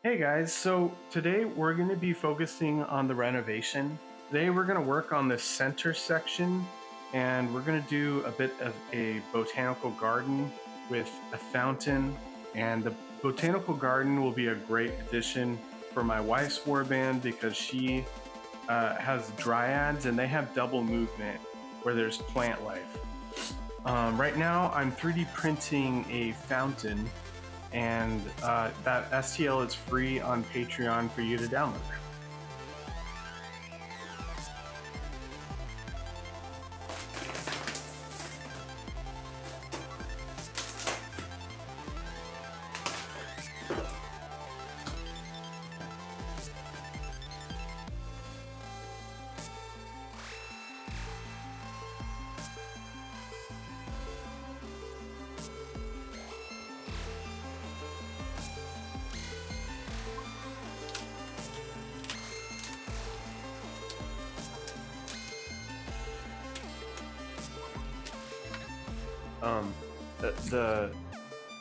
Hey guys, so today we're going to be focusing on the renovation. Today we're going to work on the center section and we're going to do a bit of a botanical garden with a fountain, and the botanical garden will be a great addition for my wife's warband because she has dryads and they have double movement where there's plant life. Right now I'm 3D printing a fountain, and that STL is free on Patreon for you to download.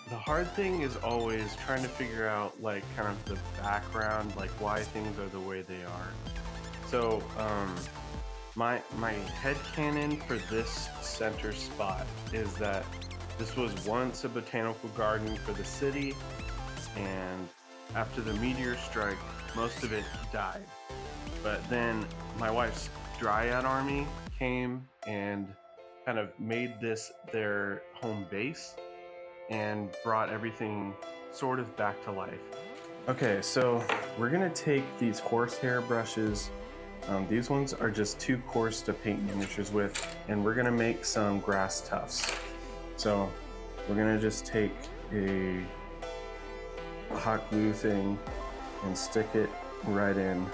The hard thing is always trying to figure out like kind of the background, like why things are the way they are. So my headcanon for this center spot is that this was once a botanical garden for the city, and after the meteor strike most of it died. But then my wife's dryad army came and kind of made this their home base and brought everything sort of back to life. Okay, so we're gonna take these horsehair brushes. These ones are just too coarse to paint miniatures with, and we're gonna make some grass tufts. So we're gonna just take a hot glue thing and stick it right in.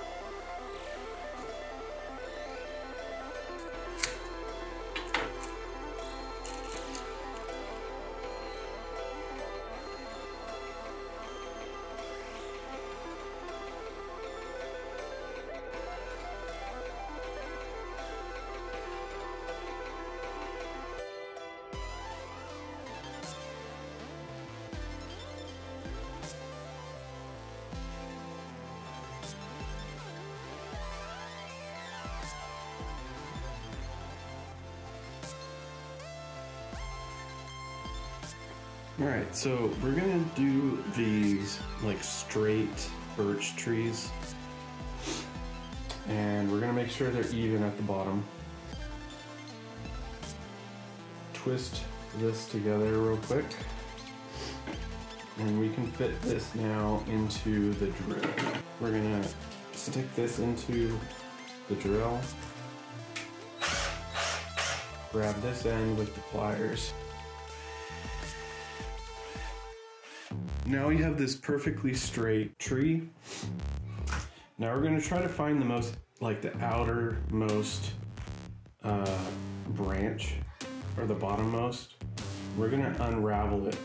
Alright, so we're gonna do these like straight birch trees, and we're gonna make sure they're even at the bottom. Twist this together real quick, and we can fit this now into the drill. We're gonna stick this into the drill, grab this end with the pliers. Now we have this perfectly straight tree. Now we're going to try to find the most, like the outermost branch, or the bottommost. We're going to unravel it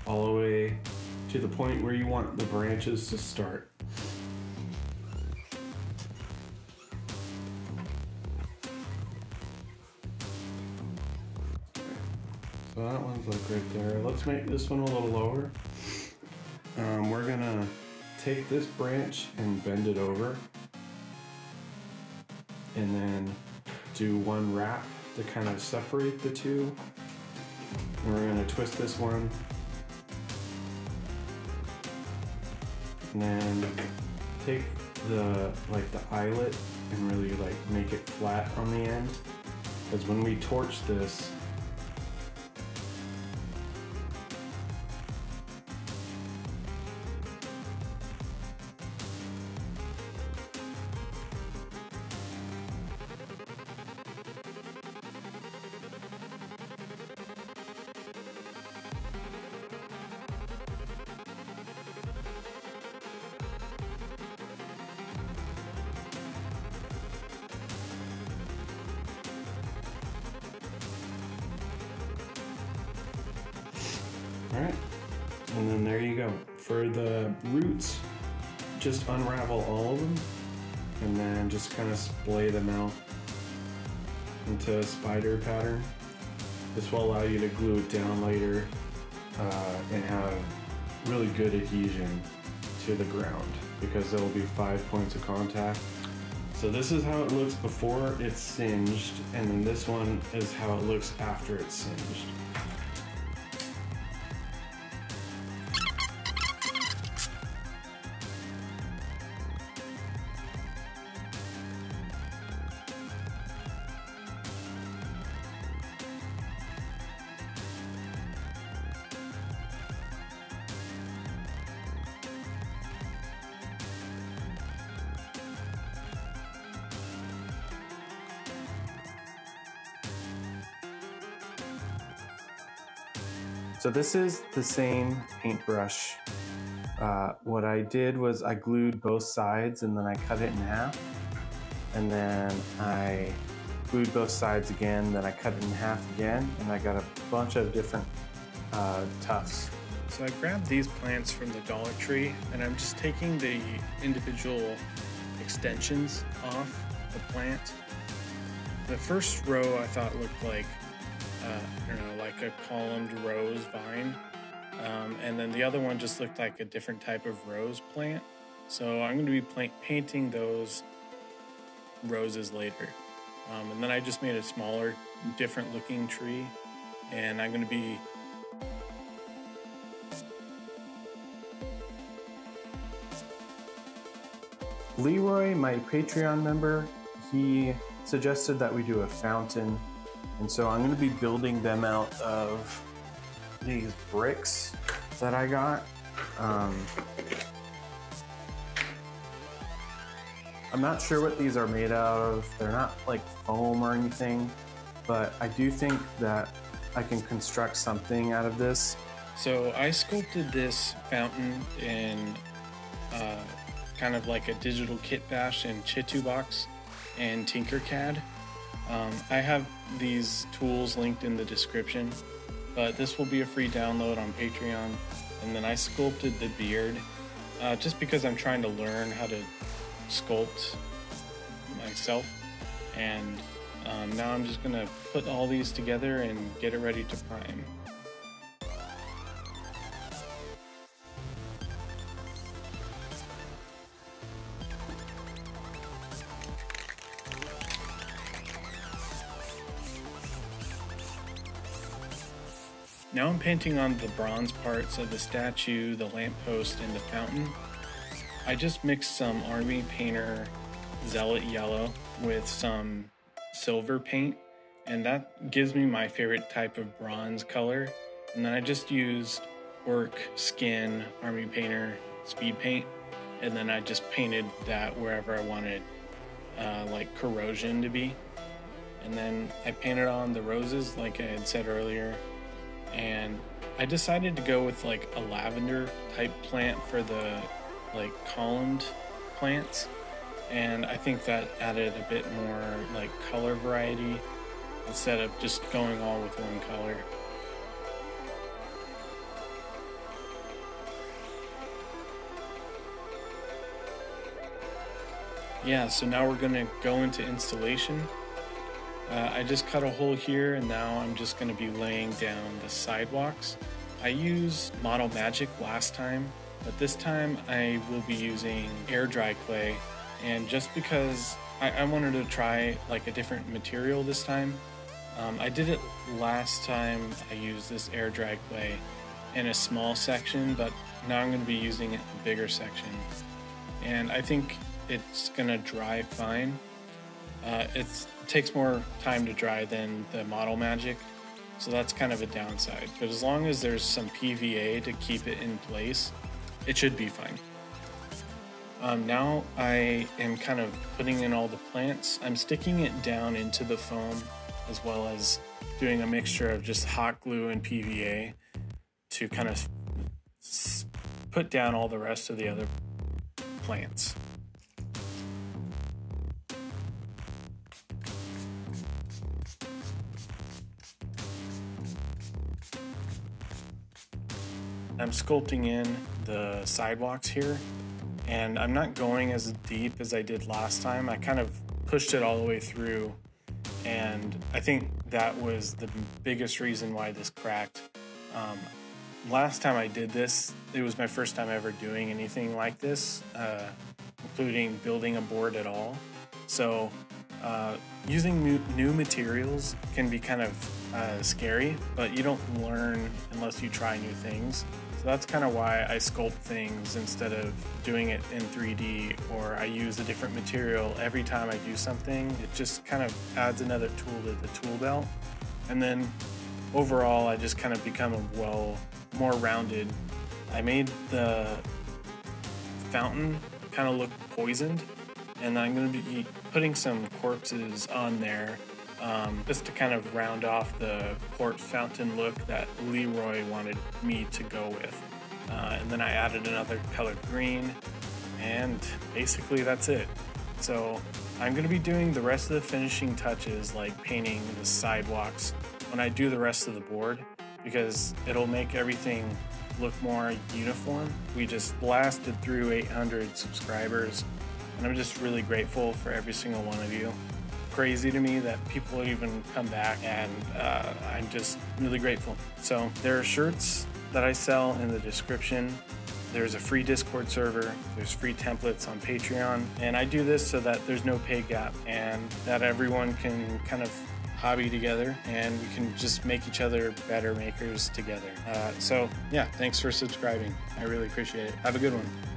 all the way to the point where you want the branches to start. So that one's like right there. Let's make this one a little lower. We're gonna take this branch and bend it over, and then do one wrap to kind of separate the two. And we're gonna twist this one, and then take the eyelet and really like make it flat on the end, because when we torch this, alright, and then there you go. For the roots, just unravel all of them and then just kind of splay them out into a spider pattern. This will allow you to glue it down later and have really good adhesion to the ground because there will be 5 points of contact. So this is how it looks before it's singed, and then this one is how it looks after it's singed. So this is the same paintbrush. What I did was I glued both sides and then I cut it in half. And then I glued both sides again, then I cut it in half again, and I got a bunch of different tufts. So I grabbed these plants from the Dollar Tree, and I'm just taking the individual extensions off the plant. The first row I thought looked like I don't know, like a columned rose vine. And then the other one just looked like a different type of rose plant. So I'm going to be painting those roses later. And then I just made a smaller, different looking tree. And I'm going to be Leroy, my Patreon member, he suggested that we do a fountain. And so I'm going to be building them out of these bricks that I got. I'm not sure what these are made out of. They're not like foam or anything, but I do think that I can construct something out of this. So I sculpted this fountain in kind of like a digital Kitbash in Chitubox and Tinkercad. I have these tools linked in the description, but this will be a free download on Patreon. And then I sculpted the beard just because I'm trying to learn how to sculpt myself. And now I'm just gonna put all these together and get it ready to prime. Now I'm painting on the bronze parts of the statue, the lamppost, and the fountain. I just mixed some Army Painter Zealot Yellow with some silver paint, and that gives me my favorite type of bronze color. And then I just used Orc Skin Army Painter Speed Paint, and then I just painted that wherever I wanted like corrosion to be. And then I painted on the roses like I had said earlier. And I decided to go with like a lavender type plant for the like columned plants, and I think that added a bit more like color variety instead of just going all with one color. Yeah, so now we're gonna go into installation. I just cut a hole here, and now I'm just going to be laying down the sidewalks. I used Model Magic last time, but this time I will be using air dry clay. And just because I wanted to try like a different material this time, I did it last time. I used this air dry clay in a small section, but now I'm going to be using it in a bigger section. And I think it's going to dry fine. It takes more time to dry than the Model Magic, so that's kind of a downside. But as long as there's some PVA to keep it in place, it should be fine. Now I am kind of putting in all the plants. I'm sticking it down into the foam, as well as doing a mixture of just hot glue and PVA to kind of put down all the rest of the other plants. I'm sculpting in the sidewalks here, and I'm not going as deep as I did last time. I kind of pushed it all the way through, and I think that was the biggest reason why this cracked. last time I did this, it was my first time ever doing anything like this, including building a board at all. So using new materials can be kind of scary, but you don't learn unless you try new things. So that's kind of why I sculpt things instead of doing it in 3D, or I use a different material every time I do something. It just kind of adds another tool to the tool belt. And then overall, I just kind of become more rounded. I made the fountain kind of look poisoned, and I'm going to be putting some corpses on there just to kind of round off the corpse fountain look that Leroy wanted me to go with. And then I added another color green, and basically that's it. So I'm going to be doing the rest of the finishing touches, like painting the sidewalks, when I do the rest of the board, because it'll make everything look more uniform. We just blasted through 800 subscribers, and I'm just really grateful for every single one of you. Crazy to me that people even come back, and I'm just really grateful. So there are shirts that I sell in the description. There's a free Discord server, there's free templates on Patreon, and I do this so that there's no pay gap and that everyone can kind of hobby together, and we can just make each other better makers together. So yeah, thanks for subscribing. I really appreciate it. Have a good one.